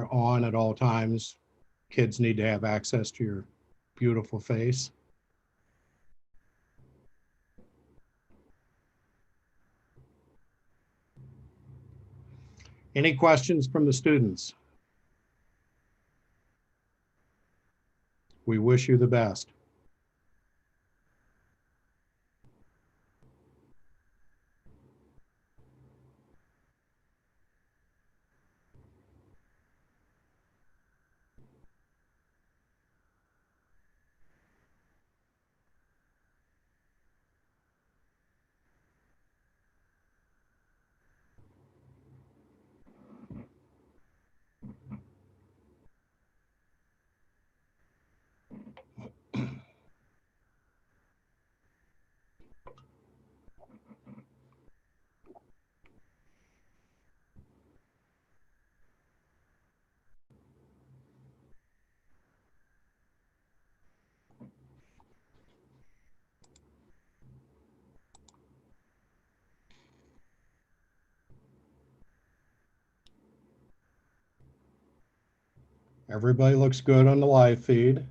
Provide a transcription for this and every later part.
on at all times. Kids need to have access to your beautiful face. Any questions from the students? We wish you the best. Everybody looks good on the live feed.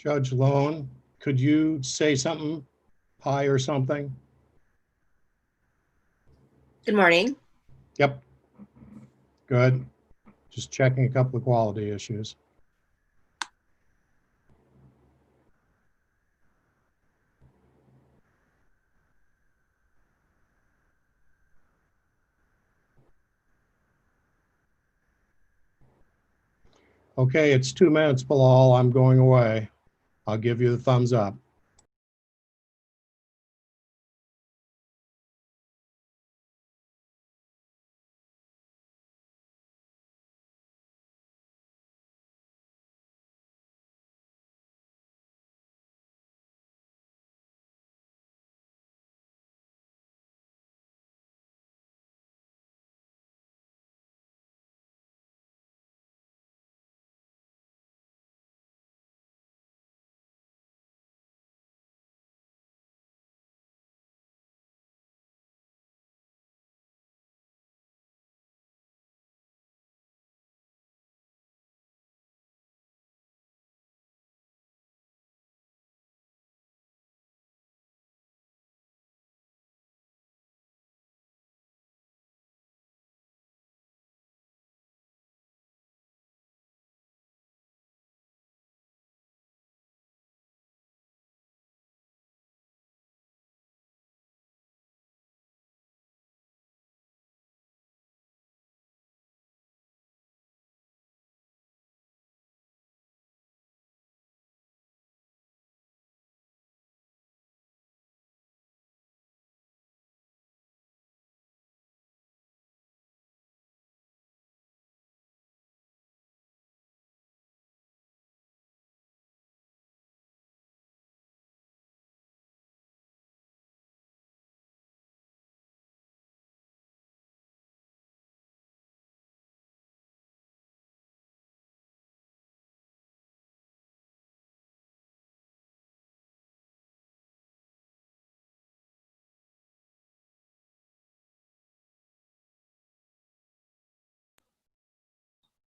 Judge Lone, could you say something, hi or something? Good morning. Yep. Good. Just checking a couple of quality issues. Okay, it's 2 minutes, Bilal. I'm going away. I'll give you the thumbs up.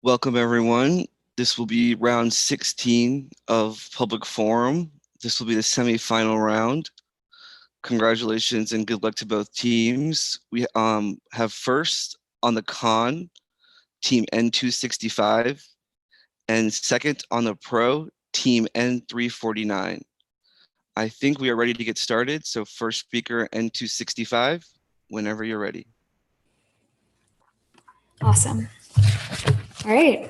Welcome everyone This will be round 16 of Public Forum. This will be the semifinal round. Congratulations and good luck to both teams. We have first on the con, team N265, and second on the pro, team N349. I think we are ready to get started. So first speaker, N265, whenever you're ready. Awesome. All right.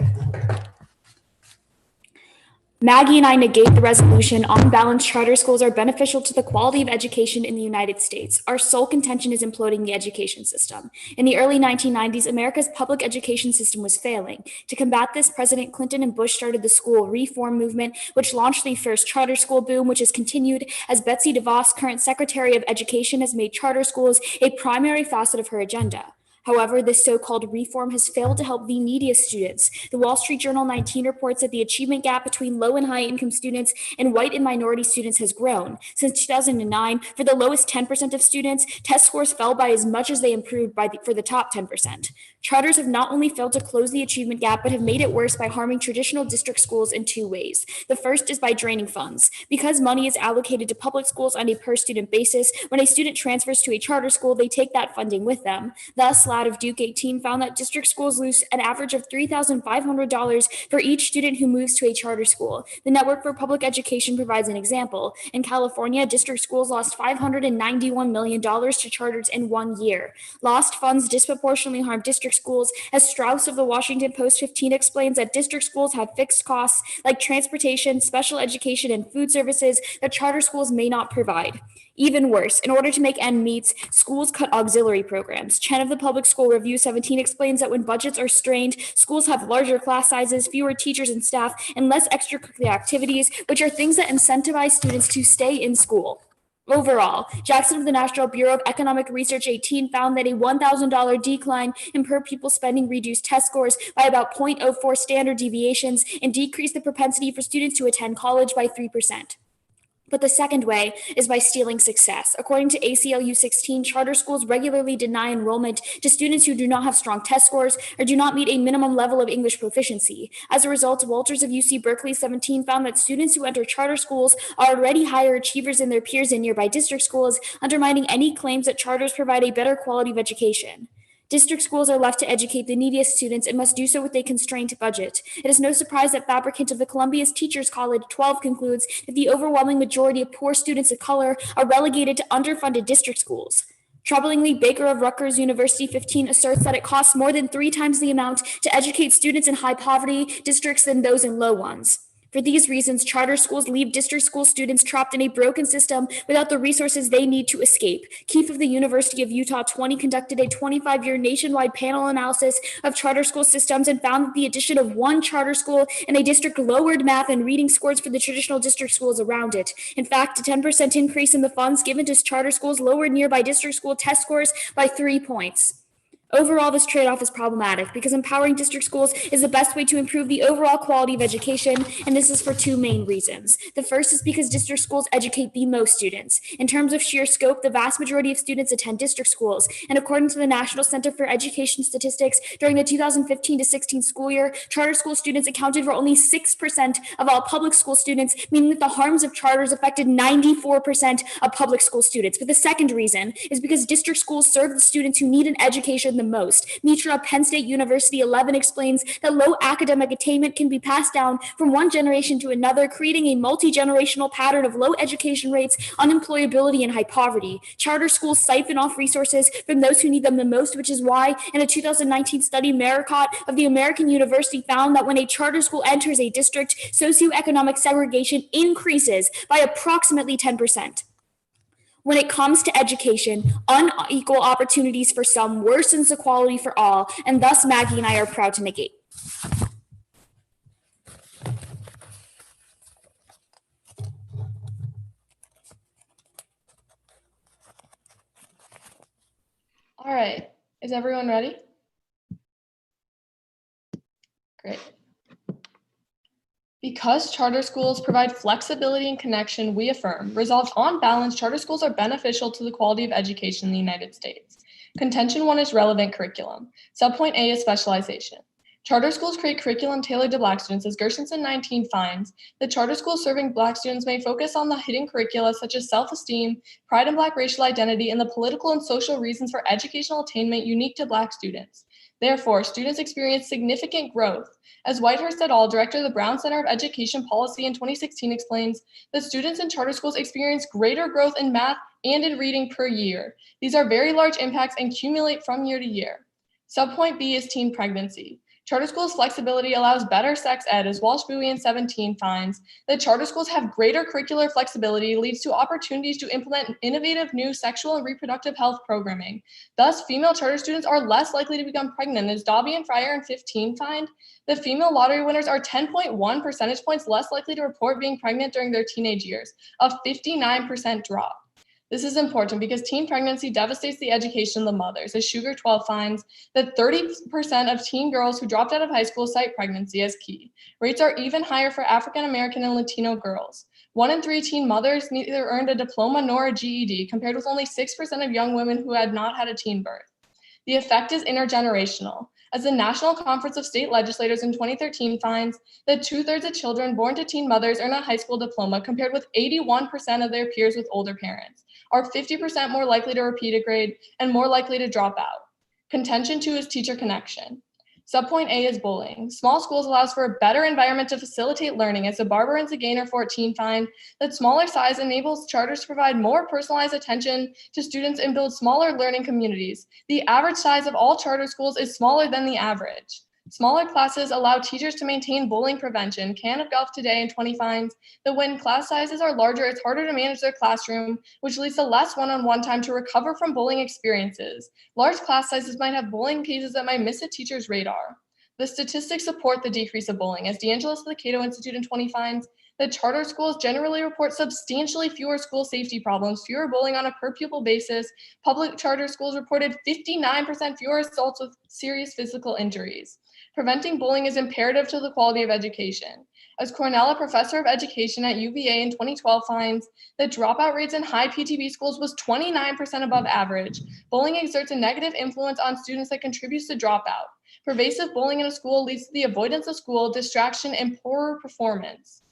Maggie and I negate the resolution. On balance, charter schools are beneficial to the quality of education in the United States. Our sole contention is imploding the education system. In the early 1990s, America's public education system was failing. To combat this, President Clinton and Bush started the school reform movement, which launched the first charter school boom, which has continued as Betsy DeVos, current Secretary of Education, has made charter schools a primary facet of her agenda. However, this so-called reform has failed to help the neediest students. The Wall Street Journal 19 reports that the achievement gap between low and high income students and white and minority students has grown. Since 2009, for the lowest 10% of students, test scores fell by as much as they improved for the top 10%. Charters have not only failed to close the achievement gap, but have made it worse by harming traditional district schools in two ways. The first is by draining funds. Because money is allocated to public schools on a per-student basis, when a student transfers to a charter school, they take that funding with them. Thus, Ladd of Duke 18 found that district schools lose an average of $3,500 for each student who moves to a charter school. The Network for Public Education provides an example. In California, district schools lost $591 million to charters in 1 year. Lost funds disproportionately harm district schools, as Strauss of the Washington Post 15 explains that district schools have fixed costs like transportation, special education, and food services that charter schools may not provide. Even worse, in order to make ends meet, schools cut auxiliary programs. Chen of the Public School Review 17 explains that when budgets are strained, schools have larger class sizes, fewer teachers and staff, and less extracurricular activities, which are things that incentivize students to stay in school. Overall, Jackson of the National Bureau of Economic Research 18 found that a $1,000 decline in per pupil spending reduced test scores by about 0.04 standard deviations and decreased the propensity for students to attend college by 3%. But the second way is by stealing success. According to ACLU 16, charter schools regularly deny enrollment to students who do not have strong test scores or do not meet a minimum level of English proficiency. As a result, Walters of UC Berkeley 17 found that students who enter charter schools are already higher achievers than their peers in nearby district schools, undermining any claims that charters provide a better quality of education. District schools are left to educate the neediest students and must do so with a constrained budget. It is no surprise that fabricant of the Columbia's Teachers College 12 concludes that the overwhelming majority of poor students of color are relegated to underfunded district schools. Troublingly, Baker of Rutgers University 15 asserts that it costs more than 3 times the amount to educate students in high poverty districts than those in low ones. For these reasons, charter schools leave district school students trapped in a broken system without the resources they need to escape. Keefe of the University of Utah 20 conducted a 25-year nationwide panel analysis of charter school systems and found that the addition of one charter school in a district lowered math and reading scores for the traditional district schools around it. In fact, a 10% increase in the funds given to charter schools lowered nearby district school test scores by 3 points. Overall, this trade-off is problematic because empowering district schools is the best way to improve the overall quality of education, and this is for 2 main reasons. The first is because district schools educate the most students. In terms of sheer scope, the vast majority of students attend district schools, and according to the National Center for Education Statistics, during the 2015-16 school year, charter school students accounted for only 6% of all public school students, meaning that the harms of charters affected 94% of public school students. But the second reason is because district schools serve the students who need an education the most. Mitra of Penn State University 11 explains that low academic attainment can be passed down from one generation to another, creating a multi-generational pattern of low education rates, unemployability, and high poverty. Charter schools siphon off resources from those who need them the most, which is why in a 2019 study, Maricott of the American University found that when a charter school enters a district, socioeconomic segregation increases by approximately 10%. When it comes to education, unequal opportunities for some worsens equality for all, and thus Maggie and I are proud to negate. All right, is everyone ready? Great. Because charter schools provide flexibility and connection, we affirm, resolved on balance, charter schools are beneficial to the quality of education in the United States. Contention 1 is relevant curriculum. Subpoint A is specialization. Charter schools create curriculum tailored to Black students, as Gershenson 19 finds that charter schools serving Black students may focus on the hidden curricula such as self-esteem, pride in Black racial identity, and the political and social reasons for educational attainment unique to Black students. Therefore, students experience significant growth. As Whitehurst et al., director of the Brown Center of Education Policy in 2016 explains, that students in charter schools experience greater growth in math and in reading per year. These are very large impacts and accumulate from year to year. Subpoint B is teen pregnancy. Charter schools' flexibility allows better sex ed, as Walsh, Bowie, and 17 finds that charter schools have greater curricular flexibility leads to opportunities to implement innovative new sexual and reproductive health programming. Thus, female charter students are less likely to become pregnant, as Dobby and Fryer and 15 find that female lottery winners are 10.1 percentage points less likely to report being pregnant during their teenage years, a 59% drop. This is important because teen pregnancy devastates the education of the mothers, as Sugar 12 finds that 30% of teen girls who dropped out of high school cite pregnancy as key. Rates are even higher for African American and Latino girls. 1 in 3 teen mothers neither earned a diploma nor a GED, compared with only 6% of young women who had not had a teen birth. The effect is intergenerational, as the National Conference of State Legislators in 2013 finds that 2/3 of children born to teen mothers earn a high school diploma, compared with 81% of their peers with older parents, are 50% more likely to repeat a grade and more likely to drop out. Contention 2 is teacher connection. Subpoint A is bullying. Small schools allows for a better environment to facilitate learning, as the Barber and Zagainer 14 find that smaller size enables charters to provide more personalized attention to students and build smaller learning communities. The average size of all charter schools is smaller than the average. Smaller classes allow teachers to maintain bullying prevention. Can of Golf Today in 20 finds that when class sizes are larger, it's harder to manage their classroom, which leads to less one-on-one time to recover from bullying experiences. Large class sizes might have bullying cases that might miss a teacher's radar. The statistics support the decrease of bullying, as DeAngelis of the Cato Institute in 20 finds that charter schools generally report substantially fewer school safety problems, fewer bullying on a per pupil basis. Public charter schools reported 59% fewer assaults with serious physical injuries. Preventing bullying is imperative to the quality of education. As Cornell, a professor of education at UVA in 2012 finds that dropout rates in high PTB schools was 29% above average. Bullying exerts a negative influence on students that contributes to dropout. Pervasive bullying in a school leads to the avoidance of school, distraction, and poorer performance.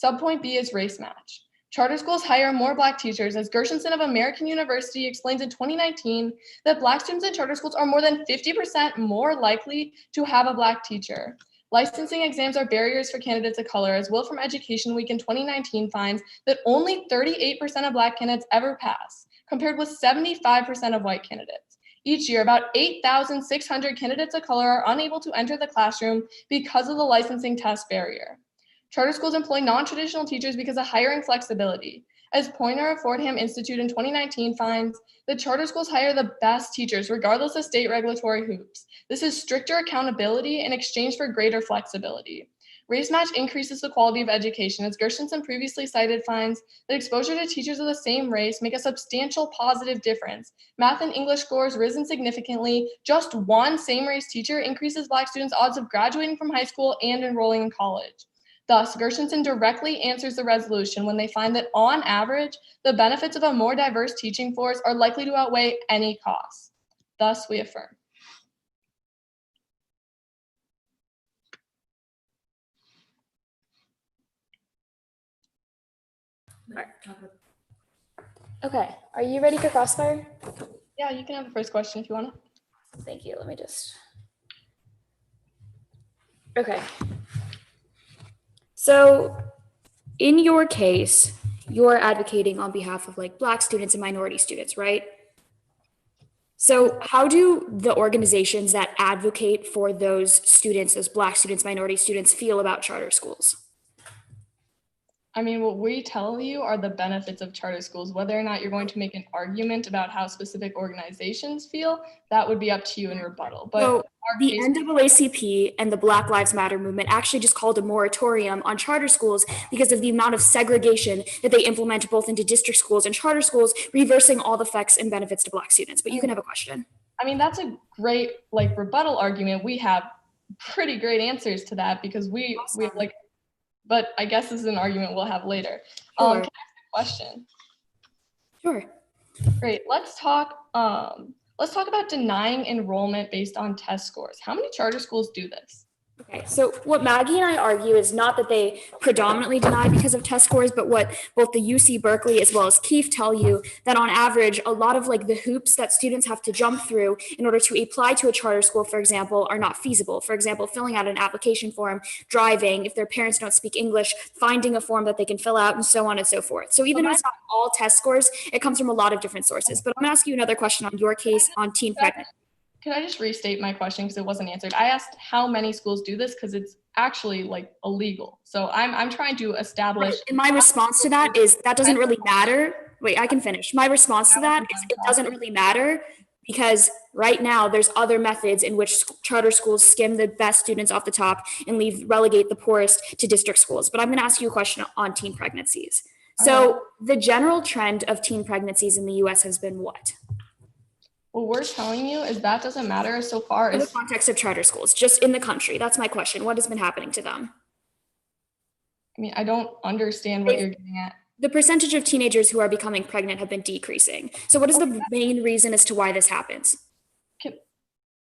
Subpoint B is race match. Charter schools hire more Black teachers, as Gershenson of American University explains in 2019 that Black students in charter schools are more than 50% more likely to have a Black teacher. Licensing exams are barriers for candidates of color, as Will from Education Week in 2019 finds that only 38% of Black candidates ever pass, compared with 75% of white candidates. Each year, about 8,600 candidates of color are unable to enter the classroom because of the licensing test barrier. Charter schools employ non-traditional teachers because of hiring flexibility. As Poynter of Fordham Institute in 2019 finds that charter schools hire the best teachers regardless of state regulatory hoops. This is stricter accountability in exchange for greater flexibility. Race match increases the quality of education, as Gershenson previously cited finds that exposure to teachers of the same race make a substantial positive difference. Math and English scores risen significantly. Just one same race teacher increases Black students' odds of graduating from high school and enrolling in college. Thus, Gershenson directly answers the resolution when they find that, on average, the benefits of a more diverse teaching force are likely to outweigh any costs. Thus, we affirm. Okay, are you ready for Crossfire? Yeah, you can have the first question if you want to. Thank you. Let me just. Okay. So in your case, you're advocating on behalf of like Black students and minority students, right? So how do the organizations that advocate for those students, those Black students, minority students, feel about charter schools? I mean, what we tell you are the benefits of charter schools. Whether or not you're going to make an argument about how specific organizations feel, that would be up to you in rebuttal. But so the NAACP and the Black Lives Matter movement actually just called a moratorium on charter schools because of the amount of segregation that they implement both into district schools and charter schools, reversing all the effects and benefits to Black students. But you can have a question. I mean, that's a great rebuttal argument. We have pretty great answers to that because we have but I guess this is an argument we'll have later. Sure. Can I ask a question? Sure. Great. Let's talk about denying enrollment based on test scores. How many charter schools do this? Okay, so what Maggie and I argue is not that they predominantly deny because of test scores, but what both the UC Berkeley as well as Keefe tell you, that on average, a lot of like the hoops that students have to jump through in order to apply to a charter school, for example, are not feasible. For example, filling out an application form, driving, if their parents don't speak English, finding a form that they can fill out, and so on and so forth. So even though it's not all test scores, it comes from a lot of different sources. But I'm gonna ask you another question on your case on teen pregnancy. Can I just restate my question because it wasn't answered? I asked how many schools do this because it's actually like illegal. So I'm trying to establish. And my response to that is that doesn't really matter. Wait, I can finish. My response to that is it doesn't really matter because right now there's other methods in which charter schools skim the best students off the top and relegate the poorest to district schools. But I'm going to ask you a question on teen pregnancies. So the general trend of teen pregnancies in the US has been what? What we're telling you is that doesn't matter so far In the as context of charter schools, just in the country. That's my question. What has been happening to them? I mean, I don't understand what you're getting at. The percentage of teenagers who are becoming pregnant have been decreasing. So what is the main reason as to why this happens?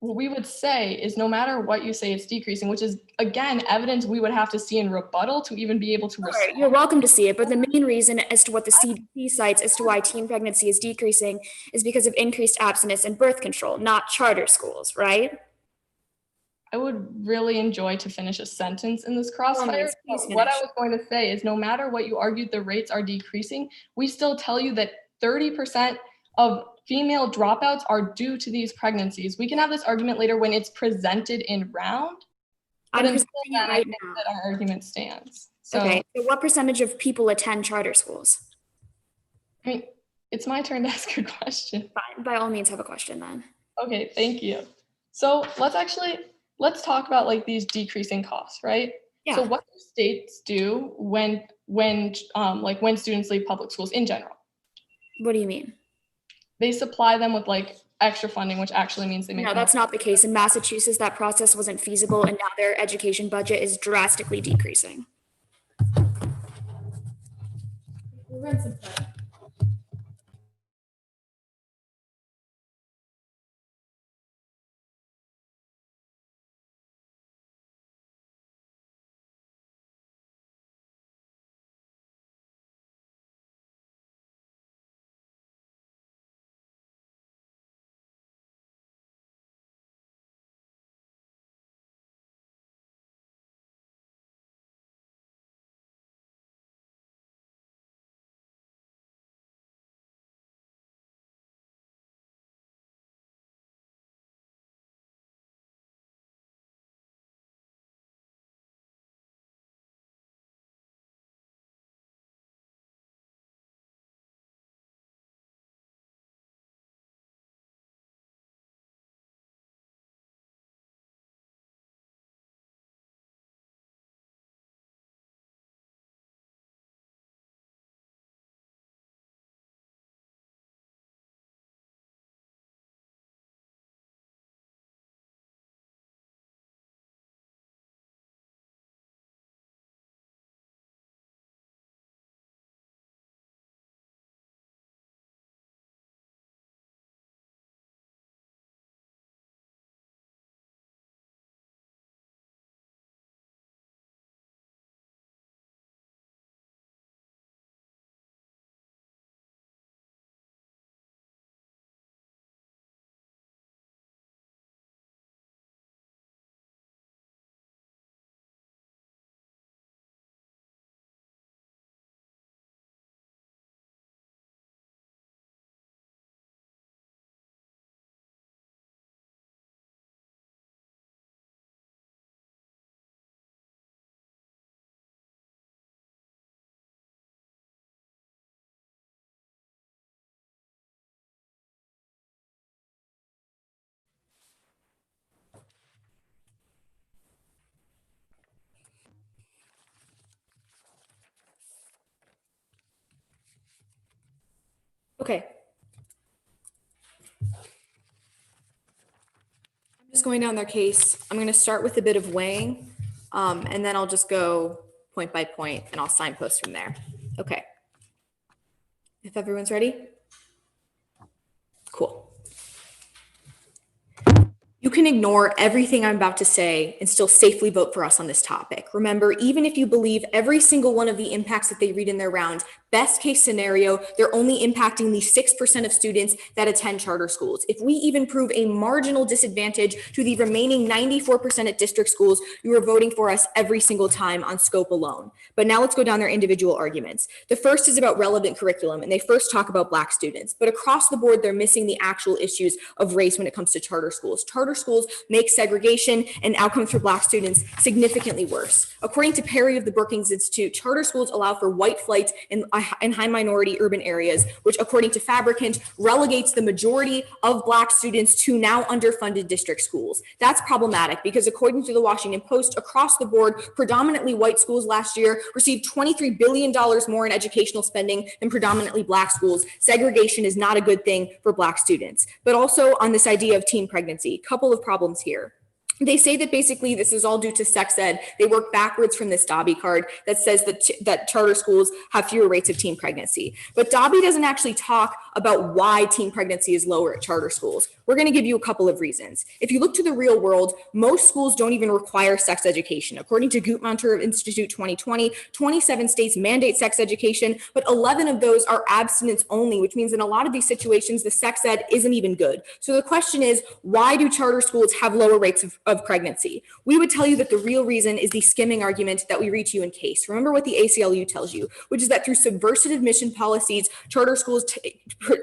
What we would say is no matter what you say, it's decreasing, which is, again, evidence we would have to see in rebuttal to even be able to respond. You're welcome to see it, but the main reason as to what the CDC cites as to why teen pregnancy is decreasing is because of increased abstinence and birth control, not charter schools, right? I would really enjoy to finish a sentence in this crossfire. Please What I finish. was going to say is no matter what you argued the rates are decreasing, we still tell you that 30% of female dropouts are due to these pregnancies. We can have this argument later when it's presented in round. I'm But until presenting then, it I right think now. that our argument stands. So, Okay, so what percentage of people attend charter schools? I mean, it's my turn to ask a question. Fine, by all means have a question then. Okay, thank you. So let's talk about like these decreasing costs, right? So Yeah. what do states do when students leave public schools in general? What do you mean? They supply them with like extra funding, which actually means they make No, more. that's not the case. In Massachusetts, that process wasn't feasible, and now their education budget is drastically decreasing. Okay. I'm just going down their case. I'm going to start with a bit of weighing, and then I'll just go point by point and I'll signpost from there. Okay. If everyone's ready. Cool. You can ignore everything I'm about to say and still safely vote for us on this topic. Remember, even if you believe every single one of the impacts that they read in their round, best case scenario, they're only impacting the 6% of students that attend charter schools. If we even prove a marginal disadvantage to the remaining 94% at district schools, you are voting for us every single time on scope alone. But now let's go down their individual arguments. The first is about relevant curriculum, and they first talk about Black students. But across the board, they're missing the actual issues of race when it comes to charter schools. Charter schools make segregation and outcomes for Black students significantly worse. According to Perry of the Brookings Institute, charter schools allow for white flight in high minority urban areas, which according to Fabricant relegates the majority of Black students to now underfunded district schools. That's problematic because according to the Washington Post, across the board, predominantly white schools last year received $23 billion more in educational spending than predominantly Black schools. Segregation is not a good thing for Black students. But also on this idea of teen pregnancy, couple of problems here. They say that basically this is all due to sex ed. They work backwards from this Dobby card that says that charter schools have fewer rates of teen pregnancy. But Dobby doesn't actually talk about why teen pregnancy is lower at charter schools. We're going to give you a couple of reasons. If you look to the real world, most schools don't even require sex education. According to Guttmacher Institute 2020, 27 states mandate sex education, but 11 of those are abstinence only, which means in a lot of these situations, the sex ed isn't even good. So the question is, why do charter schools have lower rates of pregnancy? We would tell you that the real reason is the skimming argument that we read to you in case. Remember what the ACLU tells you, which is that through subversive admission policies, charter schools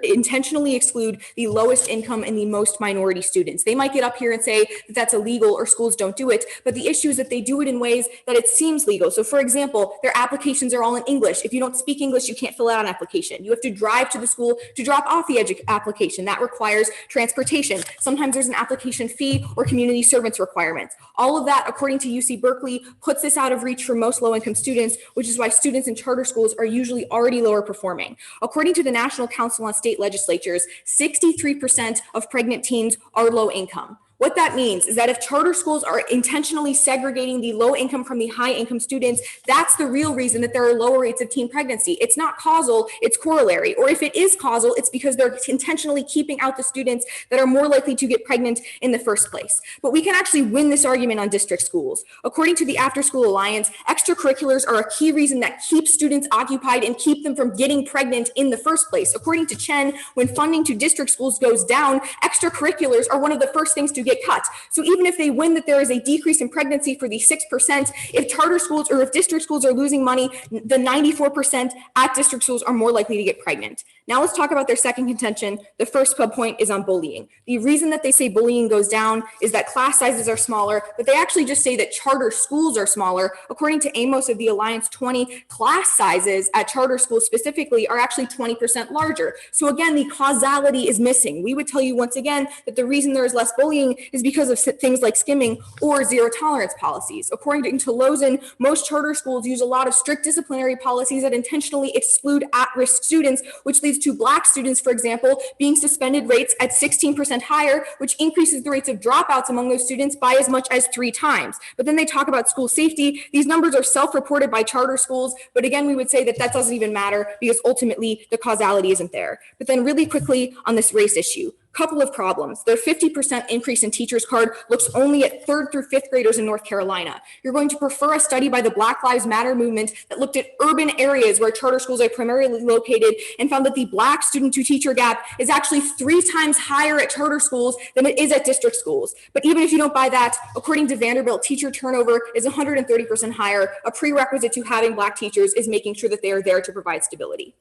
intentionally exclude the lowest income and the most minority students. They might get up here and say that that's illegal or schools don't do it, but the issue is that they do it in ways that it seems legal. So for example, their applications are all in English. If you don't speak English, you can't fill out an application. You have to drive to the school to drop off the application. That requires transportation. Sometimes there's an application fee or community servants requirements. All of that, according to UC Berkeley, puts this out of reach for most low-income students, which is why students in charter schools are usually already lower performing. According to the National Council on State Legislatures, 63% of pregnant teens are low income. What that means is that if charter schools are intentionally segregating the low income from the high income students, that's the real reason that there are lower rates of teen pregnancy. It's not causal, it's corollary. Or if it is causal, it's because they're intentionally keeping out the students that are more likely to get pregnant in the first place. But we can actually win this argument on district schools. According to the After School Alliance, extracurriculars are a key reason that keeps students occupied and keep them from getting pregnant in the first place. According to Chen, when funding to district schools goes down, extracurriculars are one of the first things to get cut. So even if they win that there is a decrease in pregnancy for the 6%, if charter schools or if district schools are losing money, the 94% at district schools are more likely to get pregnant. Now let's talk about their second contention. The first point is on bullying. The reason that they say bullying goes down is that class sizes are smaller, but they actually just say that charter schools are smaller. According to Amos of the Alliance 20, class sizes at charter schools specifically are actually 20% larger. So again, the causality is missing. We would tell you once again that the reason there is less bullying is because of things like skimming or zero tolerance policies. According to Lozen, most charter schools use a lot of strict disciplinary policies that intentionally exclude at-risk students, which leads to Black students, for example, being suspended rates at 16% higher, which increases the rates of dropouts among those students by as much as 3 times. But then they talk about school safety. These numbers are self-reported by charter schools, but again, we would say that that doesn't even matter because ultimately the causality isn't there. But then really quickly on this race issue, couple of problems. Their 50% increase in teachers card looks only at 3rd through 5th graders in North Carolina. You're going to prefer a study by the Black Lives Matter movement that looked at urban areas where charter schools are primarily located and found that the Black student to teacher gap is actually 3 times higher at charter schools than it is at district schools. But even if you don't buy that, according to Vanderbilt, teacher turnover is 130% higher. A prerequisite to having Black teachers is making sure that they are there to provide stability.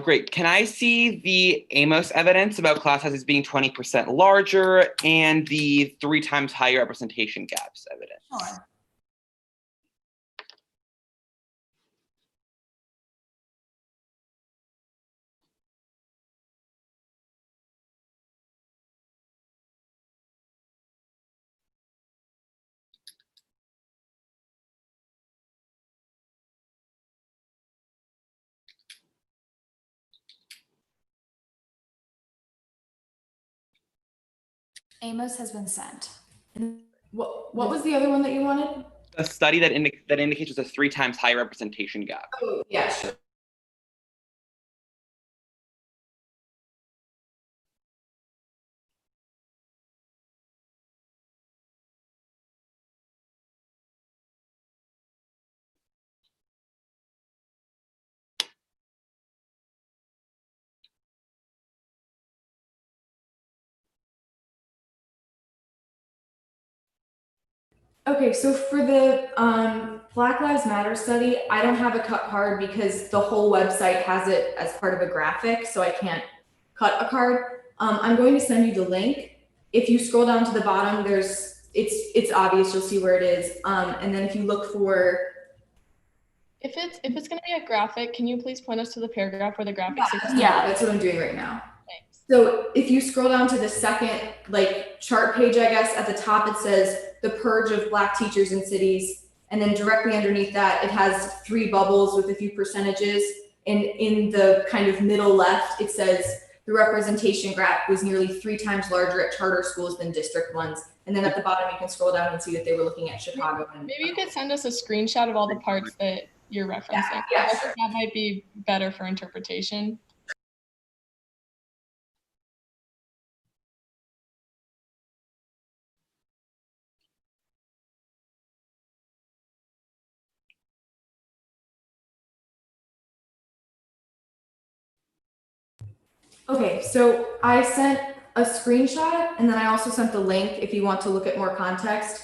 Great. Can I see the Amos evidence about class sizes being 20% larger and the 3 times higher representation gaps evidence? Sure. Amos has been sent. What was the other one that you wanted? A study that indicates there's a 3 times higher representation gap. Oh, yeah, sure. Okay, so for the Black Lives Matter study, I don't have a cut card because the whole website has it as part of a graphic, so I can't cut a card. I'm going to send you the link. If you scroll down to the bottom, it's obvious, you'll see where it is. And then if you look for If it's going to be a graphic, can you please point us to the paragraph where the graphic is? yeah, that's what I'm doing right now. Thanks. So if you scroll down to the second chart page, I guess at the top it says the purge of Black teachers in cities, and then directly underneath that it has 3 bubbles with a few percentages, and in the kind of middle left it says the representation gap was nearly 3 times larger at charter schools than district ones. And then at the bottom you can scroll down and see that they were looking at Chicago. Maybe you could send us a screenshot of all the parts that you're referencing. Yeah, I think that might be better for interpretation. Okay, so I sent a screenshot and then I also sent the link if you want to look at more context.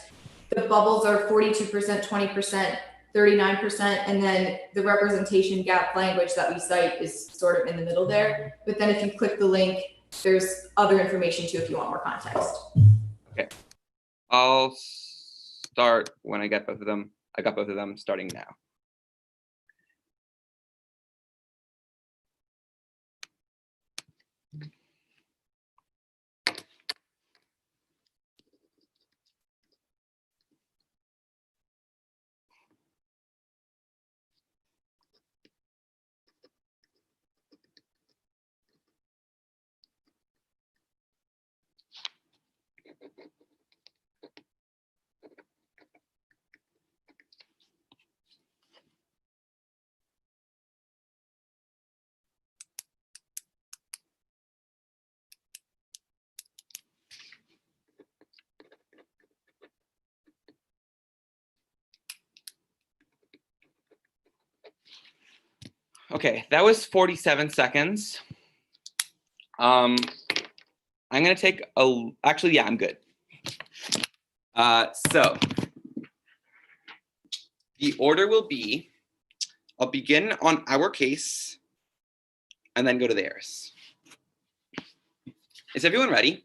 The bubbles are 42%, 20%, 39%, and then the representation gap language that we cite is sort of in the middle there. But then if you click the link, there's other information too if you want more context. Okay. I'll start when I get both of them. I got both of them starting now. Okay, that was 47 seconds. I'm gonna take actually, yeah, I'm good. So the order will be, I'll begin on our case and then go to theirs. Is everyone ready?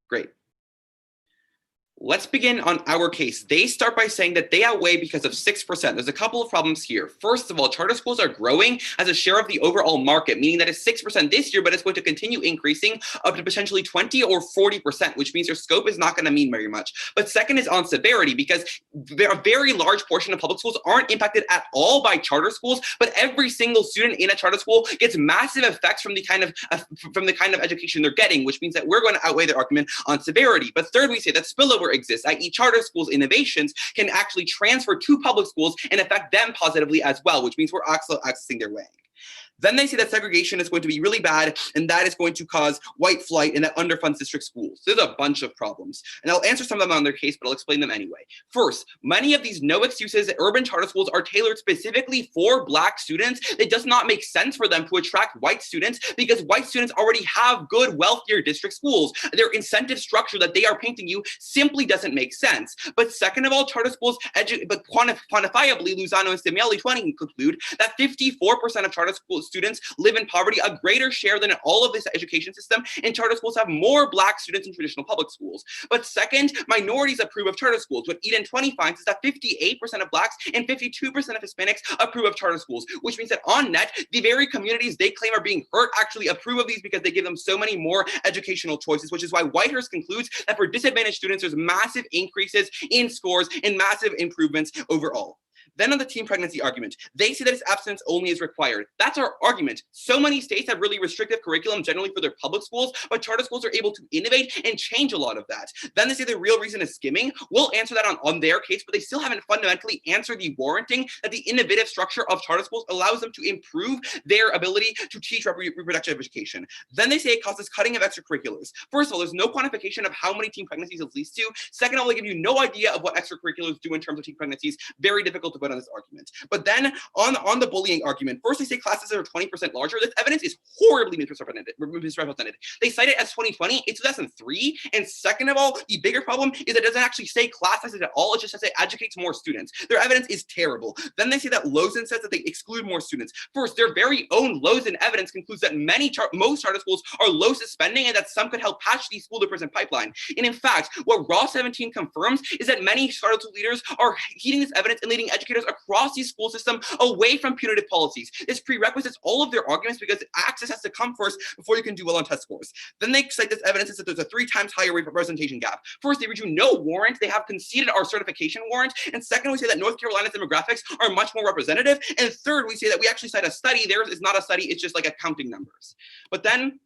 Great. Let's begin on our case. They start by saying that they outweigh because of 6%. There's a couple of problems here. First of all, charter schools are growing as a share of the overall market, meaning that it's 6% this year, but it's going to continue increasing up to potentially 20 or 40%, which means your scope is not going to mean very much. But second is on severity, because a very large portion of public schools aren't impacted at all by charter schools, but every single student in a charter school gets massive effects from the kind of education they're getting, which means that we're going to outweigh their argument on severity. But third, we say that spillover exists, i.e. charter schools innovations can actually transfer to public schools and affect them positively as well, which means we're also accessing their way. Then they say that segregation is going to be really bad, and that is going to cause white flight, and that underfunds district schools. There's a bunch of problems, and I'll answer some of them on their case, but I'll explain them anyway. First, many of these no excuses urban charter schools are tailored specifically for Black students. It does not make sense for them to attract white students because white students already have good, wealthier district schools. Their incentive structure that they are painting you simply doesn't make sense. But second of all, charter schools, but quantifiably, Luzano and Simiali conclude that 54% of charter schools students live in poverty, a greater share than in all of this education system, and charter schools have more Black students in traditional public schools. But second, minorities approve of charter schools. What N349 finds is that 58% of Blacks and 52% of Hispanics approve of charter schools, which means that on net, the very communities they claim are being hurt actually approve of these because they give them so many more educational choices, which is why Whitehurst concludes that for disadvantaged students, there's massive increases in scores and massive improvements overall. Then on the teen pregnancy argument, they say that it's abstinence only is required. That's our argument. So many states have really restrictive curriculum generally for their public schools, but charter schools are able to innovate and change a lot of that. Then they say the real reason is skimming. We'll answer that on their case, but they still haven't fundamentally answered the warranting that the innovative structure of charter schools allows them to improve their ability to teach reproductive education. Then they say it causes cutting of extracurriculars. First of all, there's no quantification of how many teen pregnancies it leads to. Second of all, they give you no idea of what extracurriculars do in terms of teen pregnancies. Very difficult to put rebut on this argument. But then on the bullying argument, first they say classes are 20% larger. This evidence is horribly misrepresented. They cite it as 2020. It's 2003. And second of all, the bigger problem is it doesn't actually say class sizes at all. It just says it educates more students. Their evidence is terrible. Then they say that Lozin says that they exclude more students. First, their very own Lozin evidence concludes that most charter schools are low suspending and that some could help patch the school-to-prison pipeline. And in fact, what Raw 17 confirms is that many charter school leaders are heeding this evidence and leading educators across the school system away from punitive policies. This prerequisites all of their arguments because access has to come first before you can do well on test scores. Then they cite this evidence that there's a 3 times higher representation gap. First, they read you no warrant. They have conceded our certification warrant. And second, we say that North Carolina's demographics are much more representative. And third, we say that we actually cite a study. Theirs is not a study. It's just like accounting numbers. But then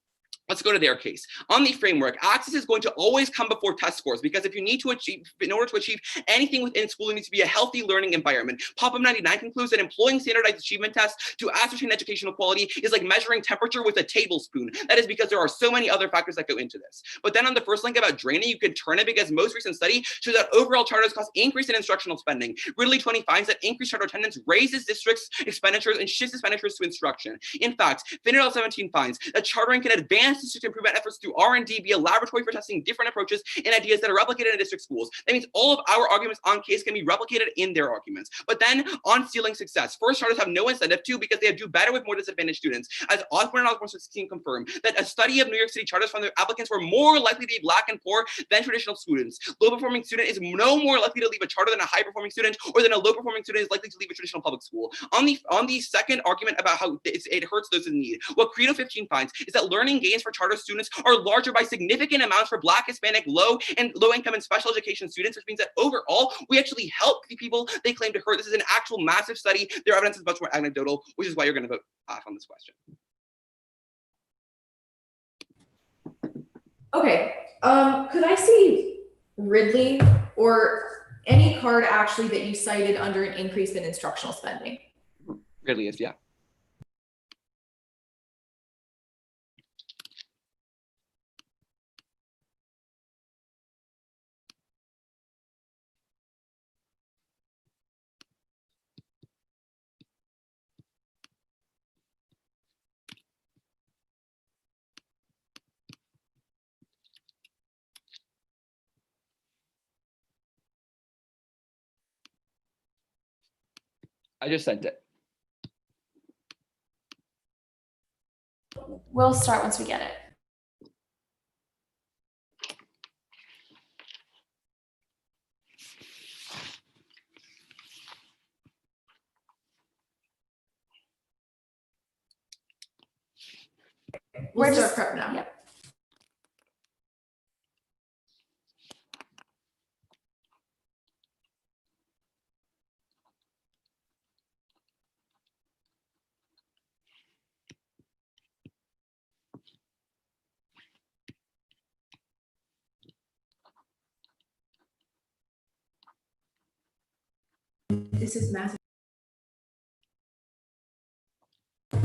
let's go to their case. On the framework, access is going to always come before test scores because in order to achieve anything within school, it needs to be a healthy learning environment. Pop-Up 99 concludes that employing standardized achievement tests to ascertain educational quality is like measuring temperature with a tablespoon. That is because there are so many other factors that go into this. But then on the first link about draining, you can turn it because most recent study shows that overall charters cause increase in instructional spending. Ridley 20 finds that increased charter attendance raises districts' expenditures and shifts expenditures to instruction. In fact, Finneral 17 finds that chartering can advance district improvement efforts through R&D, be a laboratory for testing different approaches and ideas that are replicated in district schools. That means all of our arguments on case can be replicated in their arguments. But then on ceiling success, first charters have no incentive to because they do better with more disadvantaged students. As Osborne and Osborne 16 confirm that a study of New York City charters found that applicants were more likely to be Black and poor than traditional students. Low-performing student is no more likely to leave a charter than a high-performing student, or than a low-performing student is likely to leave a traditional public school. On the second argument about how it hurts those in need, what Credo 15 finds is that learning gains for charter students are larger by significant amounts for Black, Hispanic, low-income, and special education students, which means that overall, we actually help the people they claim to hurt. This is an actual massive study. Their evidence is much more anecdotal, which is why you're going to vote off on this question. Okay, could I see Ridley or any card actually that you cited under an increase in instructional spending? Ridley is, yeah. I just sent it. We'll start once we get it. We'll We're start just prep now. Yep. This is massive. All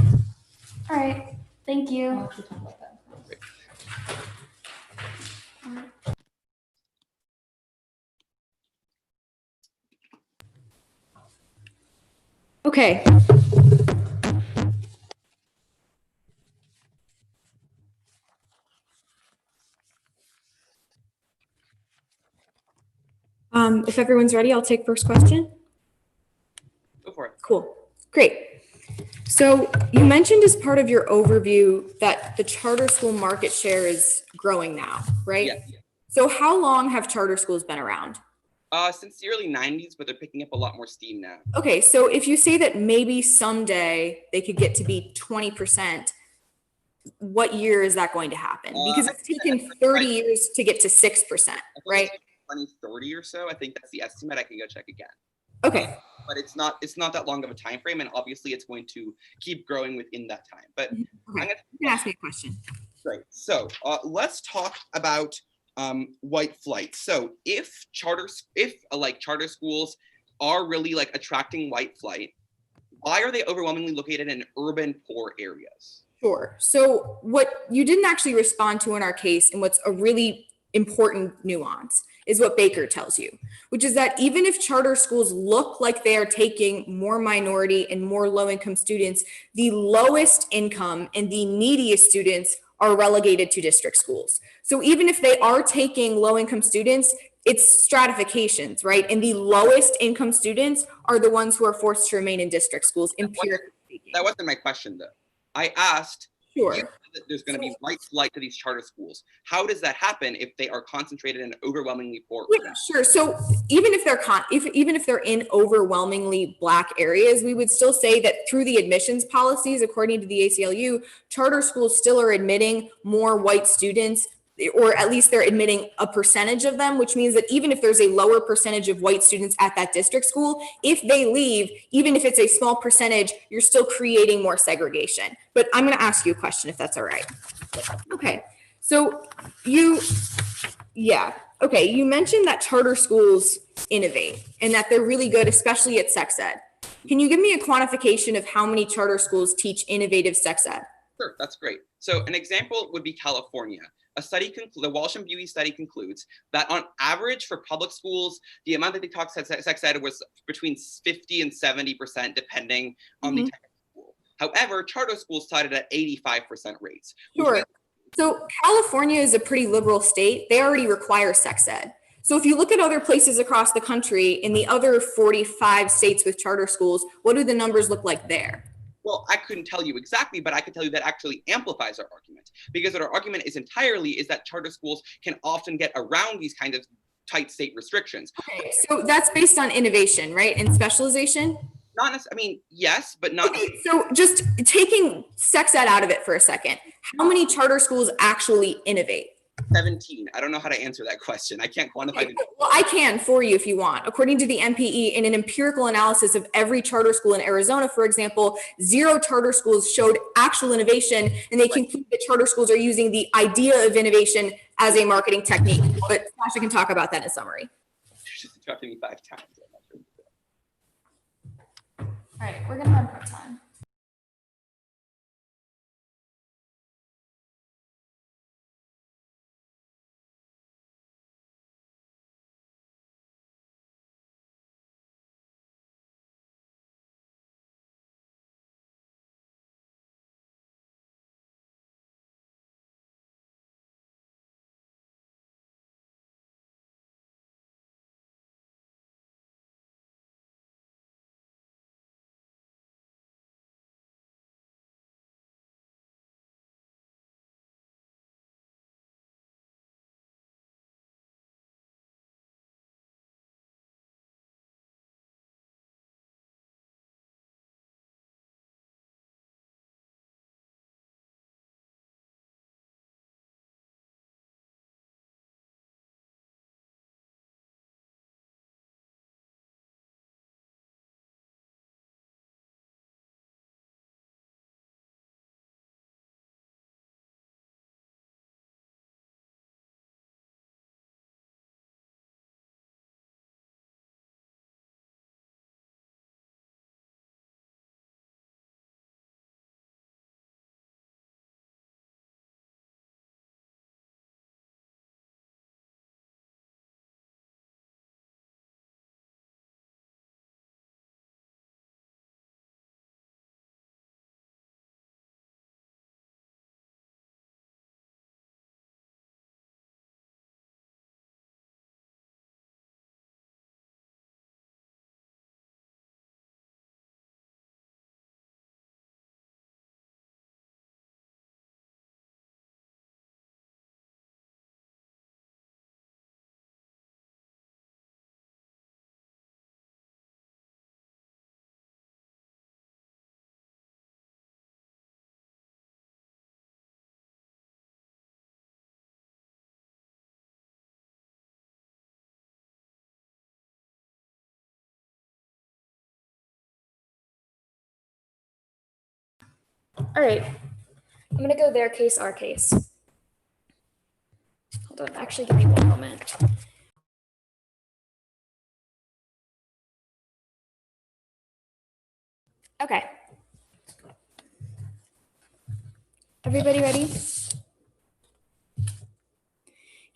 right. Thank you. I'll actually talk about that. Okay. If everyone's ready, I'll take first question. Go for it. Cool. Great. So you mentioned as part of your overview that the charter school market share is growing now, right? Yeah. So how long have charter schools been around? Since the early 90s, but they're picking up a lot more steam now. Okay, so if you say that maybe someday they could get to be 20%, what year is that going to happen? Because it's taken 30 years to get to 6%, right? 2030 or so. I think that's the estimate. I can go check again. Okay. But it's not that long of a time frame, and obviously it's going to keep growing within that time. But Okay. You can ask me a question. Great. So let's talk about white flight. So if charter schools are really like attracting white flight, why are they overwhelmingly located in urban poor areas? Sure. So what you didn't actually respond to in our case, and what's a really important nuance is what Baker tells you, which is that even if charter schools look like they are taking more minority and more low-income students, the lowest income and the neediest students are relegated to district schools. So even if they are taking low-income students, it's stratifications, right? And the lowest income students are the ones who are forced to remain in district schools, empirically speaking. That wasn't my question, though. I asked, Sure. you said that there's going to be white flight to these charter schools. How does that happen if they are concentrated in overwhelmingly poor? Yeah, sure. So even if they're in overwhelmingly Black areas, we would still say that through the admissions policies, according to the ACLU, charter schools still are admitting more white students, or at least they're admitting a percentage of them, which means that even if there's a lower percentage of white students at that district school, if they leave, even if it's a small percentage, you're still creating more segregation. But I'm going to ask you a question if that's all right. Okay. So you mentioned that charter schools innovate and that they're really good, especially at sex ed. Can you give me a quantification of how many charter schools teach innovative sex ed? Sure, that's great. So an example would be California. The Walsh and Buie study concludes that on average for public schools, the amount that they taught sex ed was between 50 and 70%, depending on the type of school. However, charter schools taught it at 85% rates. Sure. So California is a pretty liberal state. They already require sex ed. So if you look at other places across the country, in the other 45 states with charter schools, what do the numbers look like there? Well, I couldn't tell you exactly, but I could tell you that actually amplifies our argument, because what our argument is that charter schools can often get around these kind of tight state restrictions. Okay, so that's based on innovation, right? And specialization? Not necessarily, I mean, yes, but not. Okay, so just taking sex ed out of it for a second, how many charter schools actually innovate? 17. I don't know how to answer that question. I can't quantify. Okay, well, I can for you if you want. According to the MPE, in an empirical analysis of every charter school in Arizona, for example, 0 charter schools showed actual innovation, and they conclude that charter schools are using the idea of innovation as a marketing technique. But Sasha can talk about that in summary. She's interrupted me 5 times. All right, we're gonna run part time. All right, I'm gonna go their case, our case. Hold on, actually give me one moment. Okay. Everybody ready?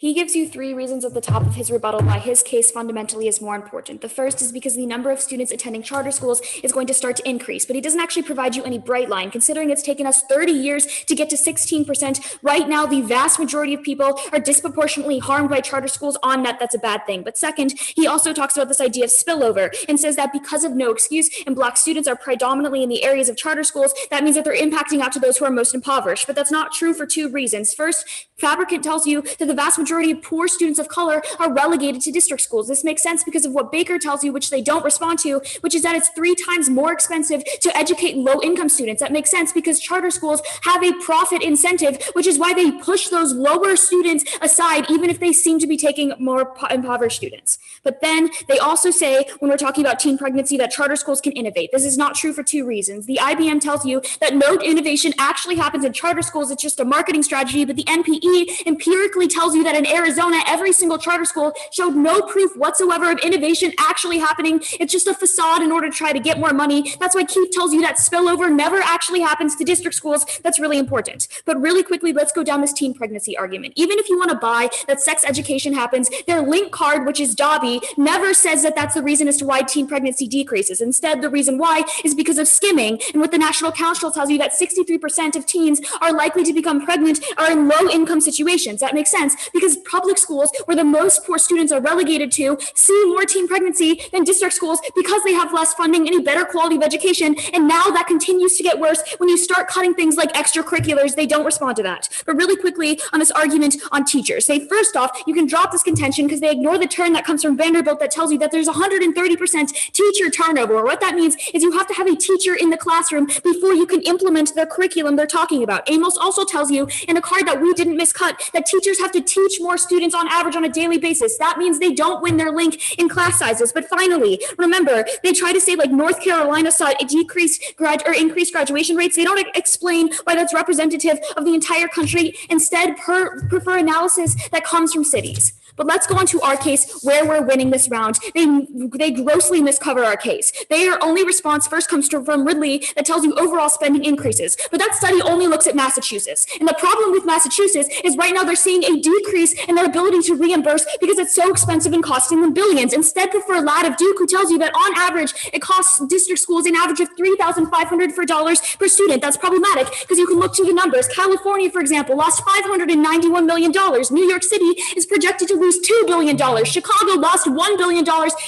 He gives you 3 reasons at the top of his rebuttal why his case fundamentally is more important. The first is because the number of students attending charter schools is going to start to increase, but he doesn't actually provide you any bright line, considering it's taken us 30 years to get to 16%. Right now, the vast majority of people are disproportionately harmed by charter schools. On net, that's a bad thing. But second, he also talks about this idea of spillover and says that because of no excuse and Black students are predominantly in the areas of charter schools, that means that they're impacting out to those who are most impoverished. But that's not true for 2 reasons. First, Fabricant tells you that the vast majority of poor students of color are relegated to district schools. This makes sense because of what Baker tells you, which they don't respond to, which is that it's 3 times more expensive to educate low-income students. That makes sense because charter schools have a profit incentive, which is why they push those lower students aside, even if they seem to be taking more impoverished students. But then they also say, when we're talking about teen pregnancy, that charter schools can innovate. This is not true for 2 reasons. The IBM tells you that no innovation actually happens in charter schools. It's just a marketing strategy. But the NPE empirically tells you that in Arizona, every single charter school showed no proof whatsoever of innovation actually happening. It's just a facade in order to try to get more money. That's why Keith tells you that spillover never actually happens to district schools. That's really important. But really quickly, let's go down this teen pregnancy argument. Even if you want to buy that sex education happens, their link card, which is Dobby, never says that that's the reason as to why teen pregnancy decreases. Instead, the reason why is because of skimming. And what the National Council tells you that 63% of teens are likely to become pregnant are in low-income situations. That makes sense because public schools, where the most poor students are relegated to, see more teen pregnancy than district schools because they have less funding and a better quality of education. And now that continues to get worse when you start cutting things like extracurriculars. They don't respond to that. But really quickly on this argument on teachers, say first off, you can drop this contention because they ignore the term that comes from Vanderbilt that tells you that there's 130% teacher turnover. What that means is you have to have a teacher in the classroom before you can implement the curriculum they're talking about. Amos also tells you in a card that we didn't miscut that teachers have to teach more students on average on a daily basis. That means they don't win their link in class sizes. But finally, remember, they try to say like North Carolina saw a increased graduation rates. They don't explain why that's representative of the entire country. Instead, prefer analysis that comes from cities. But let's go on to our case where we're winning this round. They grossly miscover our case. Their only response first comes from Ridley that tells you overall spending increases. But that study only looks at Massachusetts. And the problem with Massachusetts is right now they're seeing a decrease in their ability to reimburse because it's so expensive and costing them billions. Instead, prefer Ladd of Duke, who tells you that on average, it costs district schools an average of $3,500 per student. That's problematic because you can look to the numbers. California, for example, lost $591 million. New York City is projected to lose $2 billion. Chicago lost $1 billion,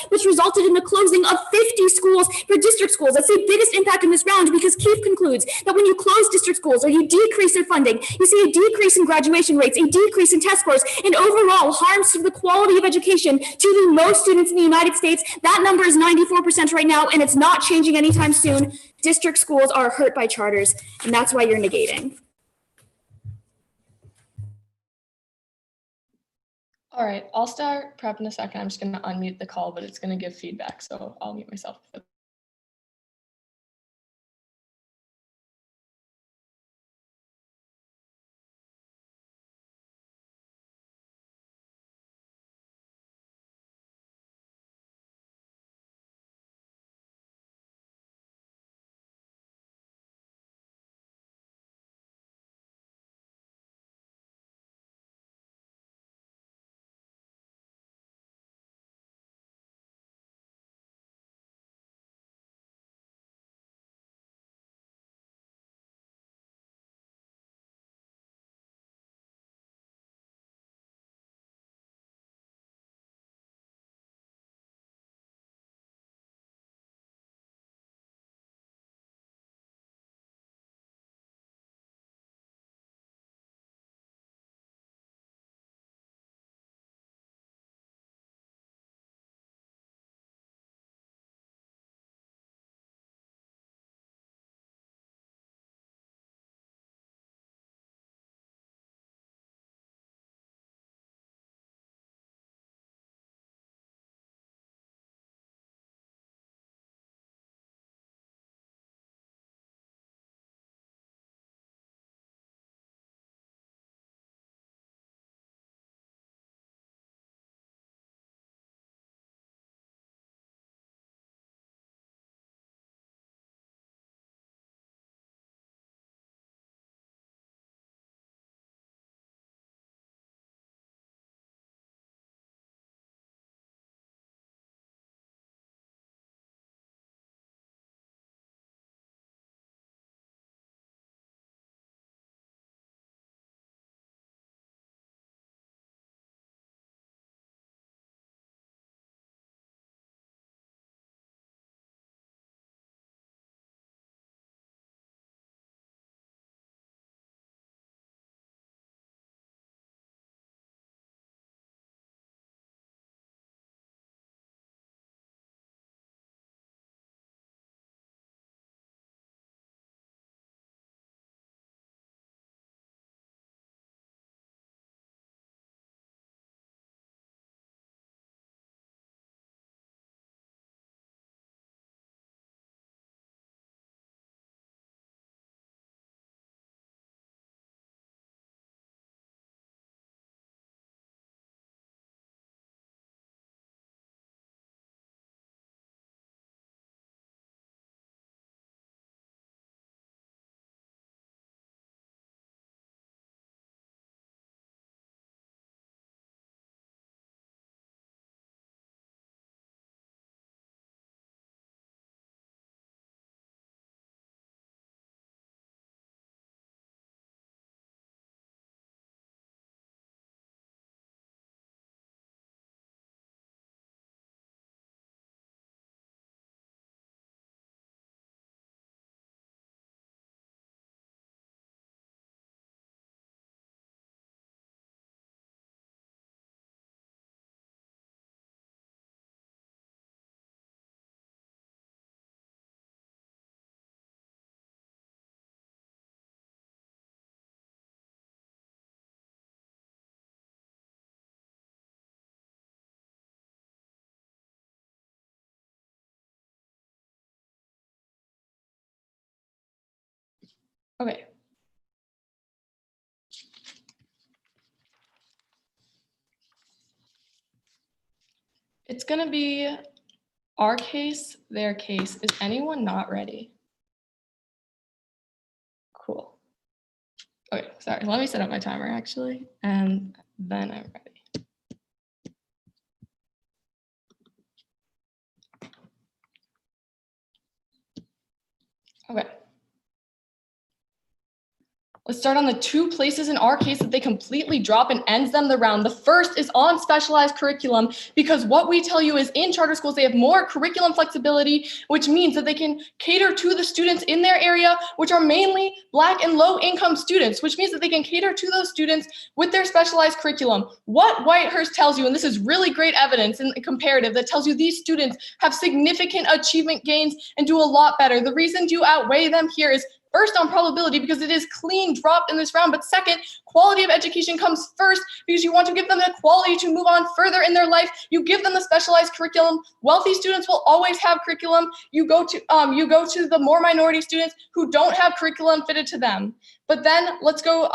which resulted in the closing of 50 schools for district schools. That's the biggest impact in this round because Keith concludes that when you close district schools or you decrease their funding, you see a decrease in graduation rates, a decrease in test scores, and overall harms to the quality of education to the most students in the United States. That number is 94% right now, and it's not changing anytime soon. District schools are hurt by charters, and that's why you're negating. All right, I'll start prep in a second. I'm just going to unmute the call, but it's going to give feedback, so I'll mute myself. Okay. It's going to be our case, their case. Is anyone not ready? Cool. Okay, sorry. Let me set up my timer actually, and then I'm ready. Okay. Let's start on the two places in our case that they completely drop and ends them the round. The first is on specialized curriculum, because what we tell you is in charter schools, they have more curriculum flexibility, which means that they can cater to the students in their area, which are mainly Black and low income students, which means that they can cater to those students with their specialized curriculum. What Whitehurst tells you, and this is really great evidence in the comparative that tells you these students have significant achievement gains and do a lot better. The reason you outweigh them here is first on probability, because it is clean dropped in this round, but second, quality of education comes first because you want to give them the quality to move on further in their life. You give them the specialized curriculum. Wealthy students will always have curriculum. You go to the more minority students who don't have curriculum fitted to them. But then let's go,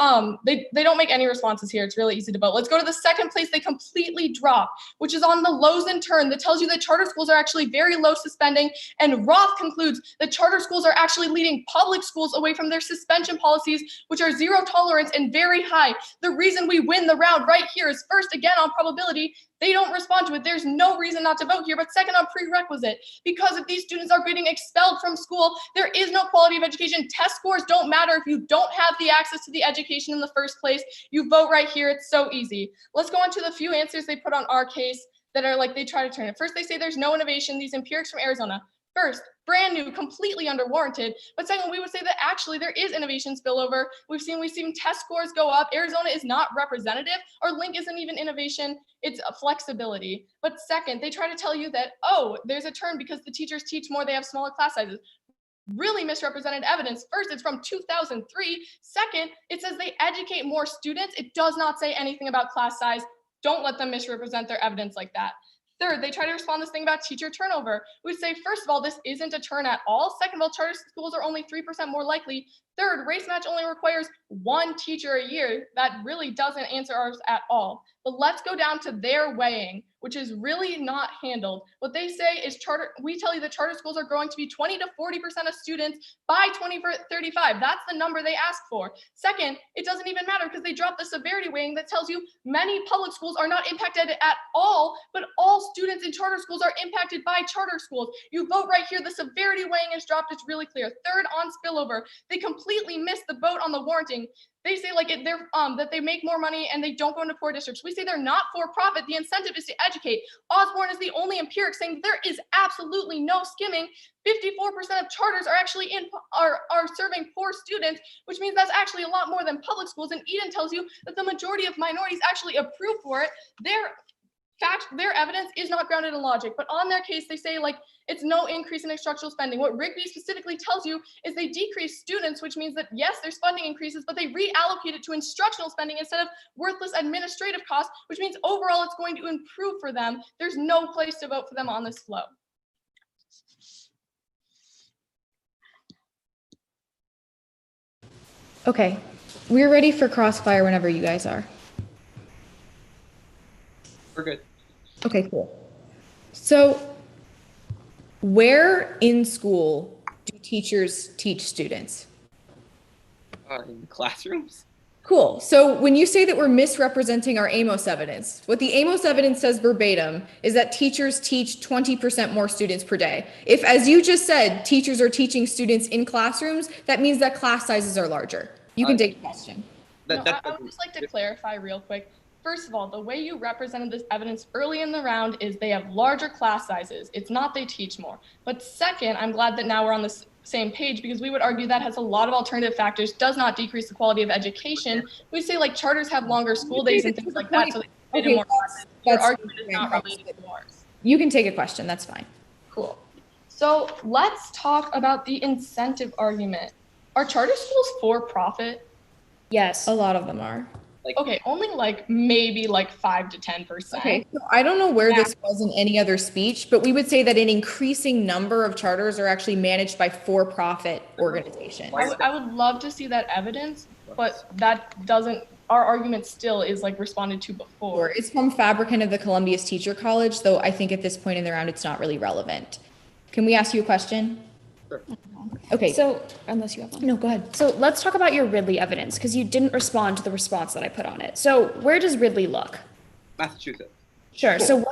they don't make any responses here. It's really easy to vote. Let's go to the second place they completely drop, which is on the lows in turn, that tells you that charter schools are actually very low suspending. And Roth concludes that charter schools are actually leading public schools away from their suspension policies, which are zero tolerance and very high. The reason we win the round right here is first, again, on probability. They don't respond to it. There's no reason not to vote here. But second, on prerequisite, because if these students are getting expelled from school, there is no quality of education. Test scores don't matter if you don't have the access to the education in the first place. You vote right here. It's so easy. Let's go on to the few answers they put on our case that are like they try to turn it. First, they say there's no innovation. These empirics from Arizona. First, brand new, completely underwarranted. But second, we would say that actually there is innovation spillover. We've seen test scores go up. Arizona is not representative. Our link isn't even innovation. It's a flexibility. But second, they try to tell you that, oh, there's a turn because the teachers teach more, they have smaller class sizes. Really misrepresented evidence. First, it's from 2003. Second, it says they educate more students. It does not say anything about class size. Don't let them misrepresent their evidence like that. Third, they try to respond to this thing about teacher turnover. We say, first of all, this isn't a turn at all. Second of all, charter schools are only 3% more likely. Third, race match only requires one teacher a year. That really doesn't answer ours at all. But let's go down to their weighing, which is really not handled. What they say is we tell you that charter schools are growing to be 20 to 40% of students by 2035. That's the number they ask for. Second, it doesn't even matter because they drop the severity weighing that tells you many public schools are not impacted at all, but all students in charter schools are impacted by charter schools. You vote right here. The severity weighing is dropped. It's really clear. Third, on spillover, they completely missed the boat on the warranting. They say that they make more money and they don't go into poor districts. We say they're not for profit. The incentive is to educate. Osborne is the only empiric saying there is absolutely no skimming. 54% of charters are actually are serving poor students, which means that's actually a lot more than public schools. And Eden tells you that the majority of minorities actually approve for it. Their evidence is not grounded in logic, but on their case, they say it's no increase in instructional spending. What Rigby specifically tells you is they decrease students, which means that yes, their funding increases, but they reallocate it to instructional spending instead of worthless administrative costs, which means overall it's going to improve for them. There's no place to vote for them on this flow. Okay, we're ready for Crossfire whenever you guys are. We're good. Okay, cool. So where in school do teachers teach students? In classrooms? Cool. So when you say that we're misrepresenting our Amos evidence, what the Amos evidence says verbatim is that teachers teach 20% more students per day. If, as you just said, teachers are teaching students in classrooms, that means that class sizes are larger. You can take a question. I would just like to clarify real quick. First of all, the way you represented this evidence early in the round is they have larger class sizes. It's not they teach more. But second, I'm glad that now we're on the same page because we would argue that has a lot of alternative factors, does not decrease the quality of education. We say charters have longer school days and things like that, so they fit in more classes. Your argument is not related to ours. You can take a question, that's fine. Cool. So let's talk about the incentive argument. Are charter schools for profit? Yes, a lot of them are. Like, Okay, only like maybe like 5 to 10%. Okay, so I don't know where this was in any other speech, but we would say that an increasing number of charters are actually managed by for-profit organizations. I would love to see that evidence, but that doesn't, our argument still is like responded to before. It's from Fabricant of the Columbia's Teacher College, though I think at this point in the round, it's not really relevant. Can we ask you a question? Sure. Okay. So, unless you have one. No, go ahead. So let's talk about your Ridley evidence, because you didn't respond to the response that I put on it. So where does Ridley look? Massachusetts. Sure. So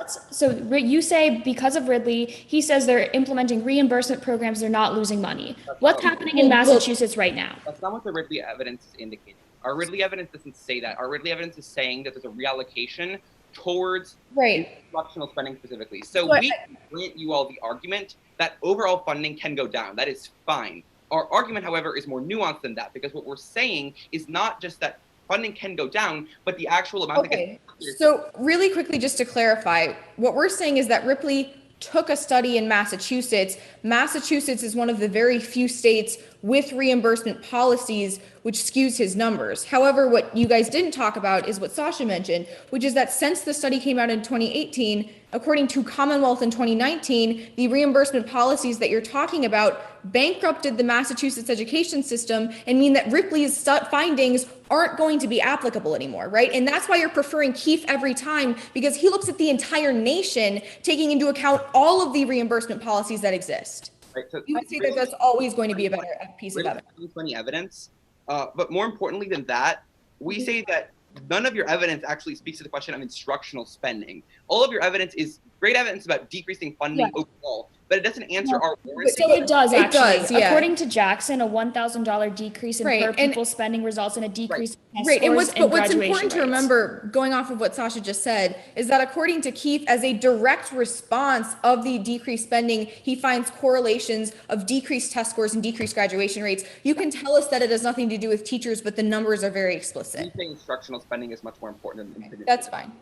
you say because of Ridley, he says they're implementing reimbursement programs, they're not losing money. What's happening in Massachusetts right now? That's not what the Ridley evidence is indicating. Our Ridley evidence doesn't say that. Our Ridley evidence is saying that there's a reallocation towards instructional spending specifically. So we grant you all the argument that overall funding can go down. That is fine. Our argument, however, is more nuanced than that, because what we're saying is not just that funding can go down, but the actual amount that gets. So really quickly, just to clarify, what we're saying is that Ripley took a study in Massachusetts. Massachusetts is one of the very few states with reimbursement policies, which skews his numbers. However, what you guys didn't talk about is what Sasha mentioned, which is that since the study came out in 2018, according to Commonwealth in 2019, the reimbursement policies that you're talking about bankrupted the Massachusetts education system and mean that Ripley's findings aren't going to be applicable anymore, right? And that's why you're preferring Keefe every time, because he looks at the entire nation, taking into account all of the reimbursement policies that exist. Right, so you would say that that's always going to be a better piece of evidence. Plenty evidence, but more importantly than that, we say that none of your evidence actually speaks to the question of instructional spending. All of your evidence is great evidence about decreasing funding overall, but it doesn't answer our warranty. So it does actually. It does, yeah. According to Jackson, a $1,000 decrease in per pupil spending results in a decrease in test scores and what's graduation important to rates. remember, going off of what Sasha just said, is that according to Keefe, as a direct response of the decreased spending, he finds correlations of decreased test scores and decreased graduation rates. You can tell us that it has nothing to do with teachers, but the numbers are very explicit. We think instructional spending is much more important than That's fine.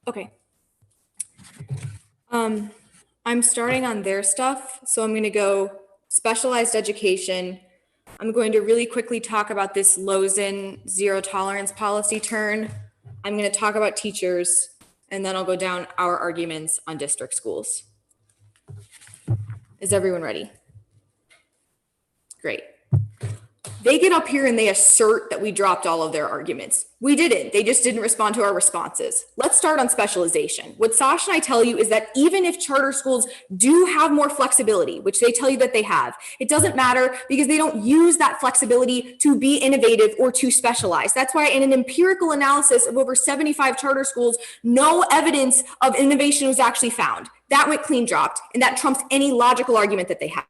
Okay. I'm starting on their stuff, so I'm going to go specialized education. I'm going to really quickly talk about this Lozen zero tolerance policy turn. I'm going to talk about teachers, and then I'll go down our arguments on district schools. Is everyone ready? Great. They get up here and they assert that we dropped all of their arguments. We didn't. They just didn't respond to our responses. Let's start on specialization. What Sasha and I tell you is that even if charter schools do have more flexibility, which they tell you that they have, it doesn't matter because they don't use that flexibility to be innovative or to specialize. That's why in an empirical analysis of over 75 charter schools, no evidence of innovation was actually found. That went clean dropped, and that trumps any logical argument that they have.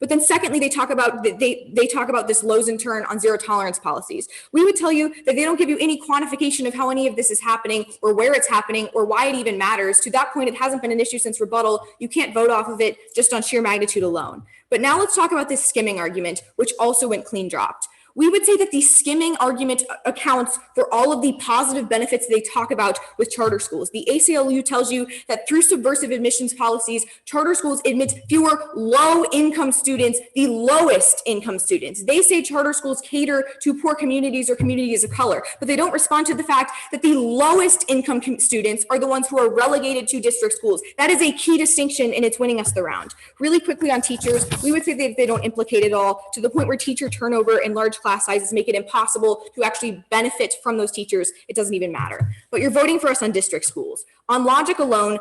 But then secondly, they talk about this Lozen turn on zero tolerance policies. We would tell you that they don't give you any quantification of how any of this is happening or where it's happening or why it even matters. To that point, it hasn't been an issue since rebuttal. You can't vote off of it just on sheer magnitude alone. But now let's talk about this skimming argument, which also went clean dropped. We would say that the skimming argument accounts for all of the positive benefits they talk about with charter schools. The ACLU tells you that through subversive admissions policies, charter schools admit fewer low-income students, the lowest income students. They say charter schools cater to poor communities or communities of color, but they don't respond to the fact that the lowest income students are the ones who are relegated to district schools. That is a key distinction, and it's winning us the round. Really quickly on teachers, we would say that they don't implicate it all to the point where teacher turnover in large class sizes make it impossible to actually benefit from those teachers, it doesn't even matter. But you're voting for us on district schools. On logic alone,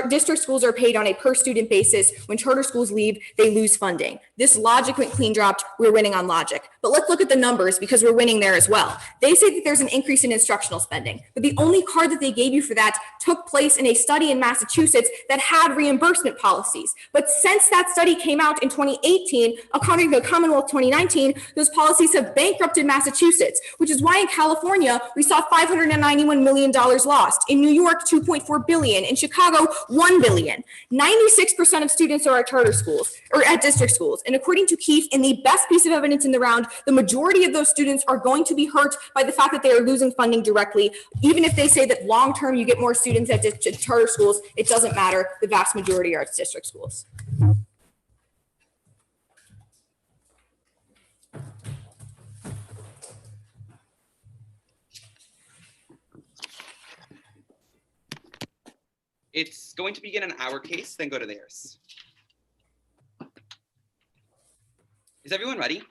district schools are paid on a per student basis. When charter schools leave, they lose funding. This logic went clean dropped. We're winning on logic. But let's look at the numbers because we're winning there as well. They say that there's an increase in instructional spending, but the only card that they gave you for that took place in a study in Massachusetts that had reimbursement policies. But since that study came out in 2018, according to Commonwealth 2019, those policies have bankrupted Massachusetts, which is why in California, we saw $591 million lost. In New York, $2.4 billion. In Chicago, $1 billion. 96% of students are at charter schools or at district schools. And according to Keefe, in the best piece of evidence in the round, the majority of those students are going to be hurt by the fact that they are losing funding directly. Even if they say that long-term you get more students at charter schools, it doesn't matter. The vast majority are at district schools. It's going to begin in our case, then go to theirs. Is everyone ready?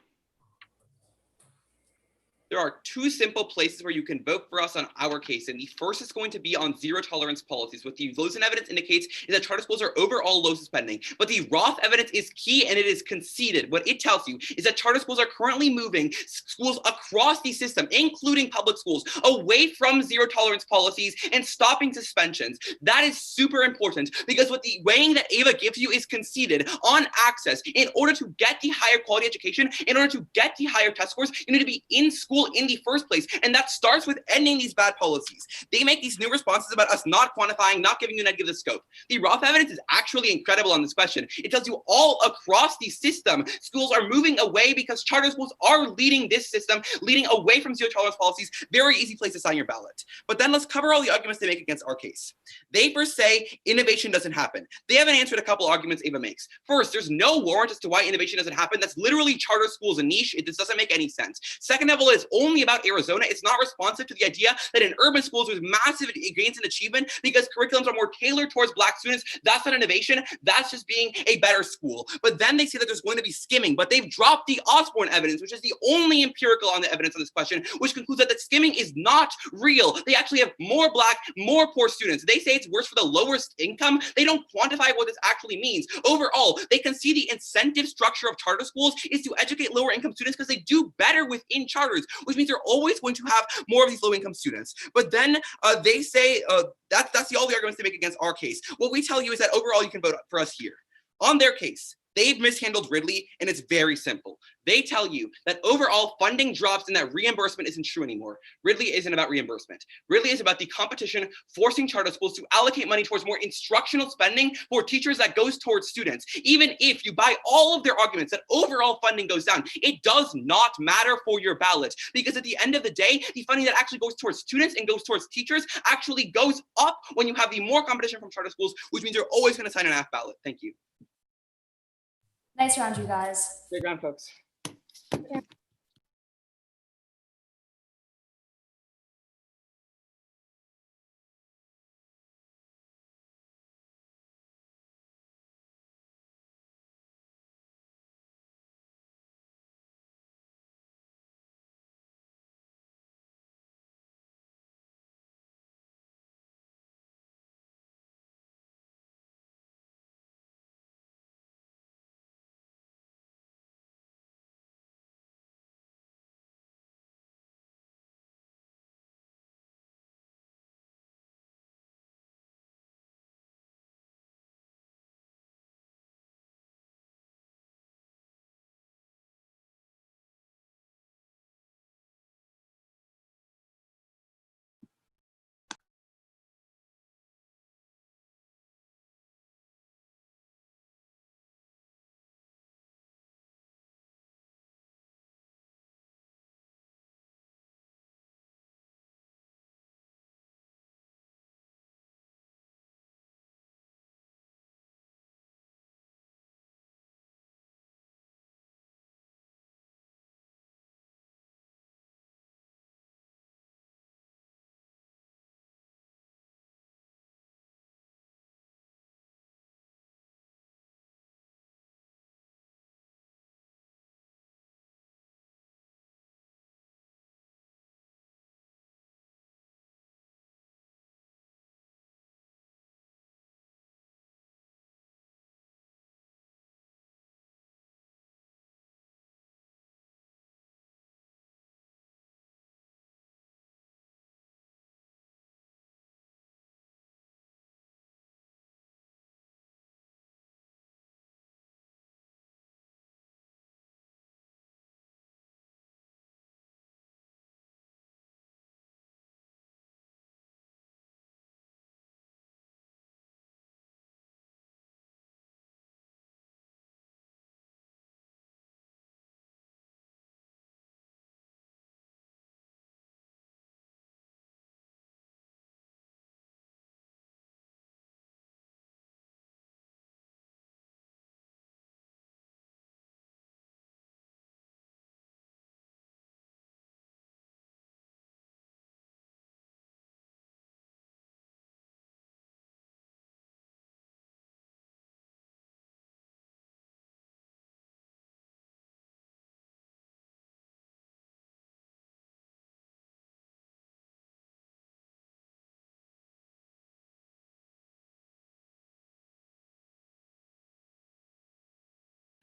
There are two simple places where you can vote for us on our case, and the first is going to be on zero tolerance policies. What the Lozen evidence indicates is that charter schools are overall low spending, but the Roth evidence is key and it is conceded. What it tells you is that charter schools are currently moving schools across the system, including public schools, away from zero tolerance policies and stopping suspensions. That is super important because what the weighing that Ava gives you is conceded on access. In order to get the higher quality education, in order to get the higher test scores, you need to be in school in the first place. And that starts with ending these bad policies. They make these new responses about us not quantifying, not giving you an idea of the scope. The Roth evidence is actually incredible on this question. It tells you all across the system, schools are moving away because charter schools are leading this system, leading away from zero tolerance policies. Very easy place to sign your ballot. But then let's cover all the arguments they make against our case. They first say innovation doesn't happen. They haven't answered a couple arguments Ava makes. First, there's no warrant as to why innovation doesn't happen. That's literally charter schools a niche. This doesn't make any sense. Second of all, it's only about Arizona. It's not responsive to the idea that in urban schools there's massive gains in achievement because curriculums are more tailored towards Black students. That's not innovation. That's just being a better school. But then they say that there's going to be skimming, but they've dropped the Osborne evidence, which is the only empirical on the evidence on this question, which concludes that the skimming is not real. They actually have more Black, more poor students. They say it's worse for the lowest income. They don't quantify what this actually means. Overall, they can see the incentive structure of charter schools is to educate lower income students because they do better within charters, which means they're always going to have more of these low income students. But then they say that's all the arguments they make against our case. What we tell you is that overall you can vote for us here. On their case, they've mishandled Ridley, and it's very simple. They tell you that overall funding drops and that reimbursement isn't true anymore. Ridley isn't about reimbursement. Ridley is about the competition forcing charter schools to allocate money towards more instructional spending for teachers that goes towards students. Even if you buy all of their arguments that overall funding goes down, it does not matter for your ballot because at the end of the day, the funding that actually goes towards students and goes towards teachers actually goes up when you have the more competition from charter schools, which means you're always going to sign an F ballot. Thank you. Nice round, you guys. Great round, folks.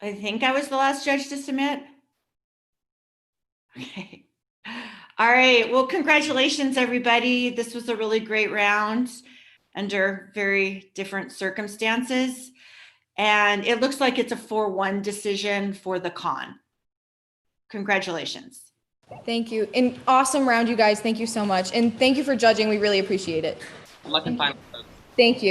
I think I was the last judge to submit. Okay. All right. Well, congratulations, everybody. This was a really great round under very different circumstances. And it looks like it's a 4-1 decision for the con. Congratulations. Thank you. An awesome round, you guys. Thank you so much. And thank you for judging. We really appreciate it. Good luck in final. Thank you.